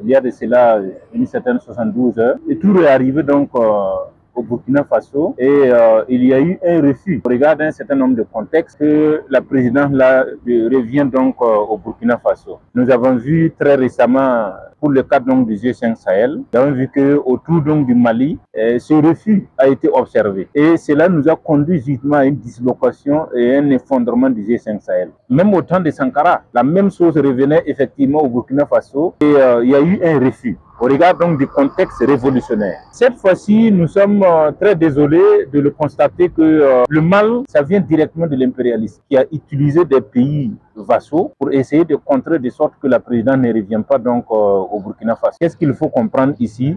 il y a de cela une certaine 72 heures. Et tout est arrivé donc au Burkina Faso et il y a eu un refus. On regarde un certain nombre de contextes que la présidence là revient donc au Burkina Faso. Nous avons vu très récemment pour le cadre donc du G5 Sahel, nous avons vu que autour donc du Mali, ce refus a été observé et cela nous a conduit justement à une dislocation et un effondrement du G5 Sahel. Même au temps de Sankara, la même chose revenait effectivement au Burkina Faso et il y a eu un refus. Au regard donc du contexte révolutionnaire. Cette fois-ci, nous sommes très désolés de le constater que le mal, ça vient directement de l'impérialisme qui a utilisé des pays vassaux pour essayer de contrer de sorte que la présidence ne revienne pas donc au Burkina Faso. Qu'est-ce qu'il faut comprendre ici?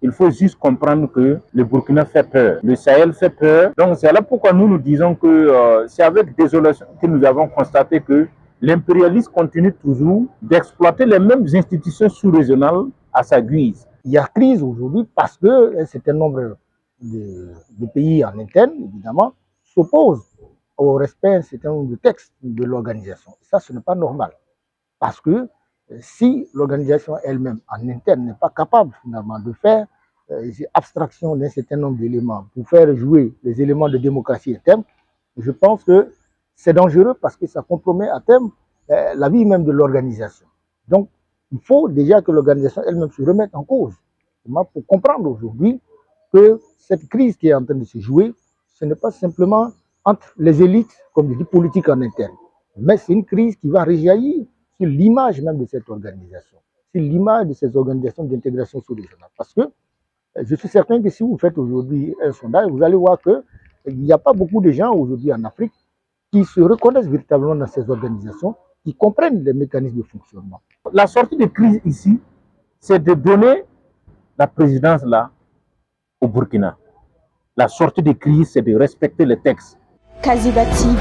Il faut juste comprendre que le Burkina fait peur, le Sahel fait peur. Donc c'est là pourquoi nous disons que c'est avec désolation que nous avons constaté que l'impérialisme continue toujours d'exploiter les mêmes institutions sous-régionales à sa guise. Il y a crise aujourd'hui parce qu'un certain nombre de pays en interne, évidemment, s'opposent au respect d'un certain nombre de textes de l'organisation. Ça, ce n'est pas normal. Parce que si l'organisation elle-même en interne n'est pas capable finalement de faire abstraction d'un certain nombre d'éléments pour faire jouer les éléments de démocratie interne, je pense que c'est dangereux parce que ça compromet à terme la vie même de l'organisation. Donc, il faut déjà que l'organisation elle-même se remette en cause. Pour comprendre aujourd'hui que cette crise qui est en train de se jouer, ce n'est pas simplement entre les élites, comme je dis, politiques en interne, mais c'est une crise qui va rejaillir sur l'image même de cette organisation, sur l'image de ces organisations d'intégration sous-régionale. Parce que je suis certain que si vous faites aujourd'hui un sondage, vous allez voir qu'il n'y a pas beaucoup de gens aujourd'hui en Afrique qui se reconnaissent véritablement dans ces organisations, qui comprennent les mécanismes de fonctionnement. La sortie de crise ici, c'est de donner la présidence là au Burkina. La sortie de crise, c'est de respecter les textes. Kaziba TV,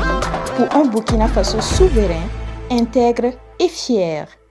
pour un Burkina Faso souverain, intègre et fier.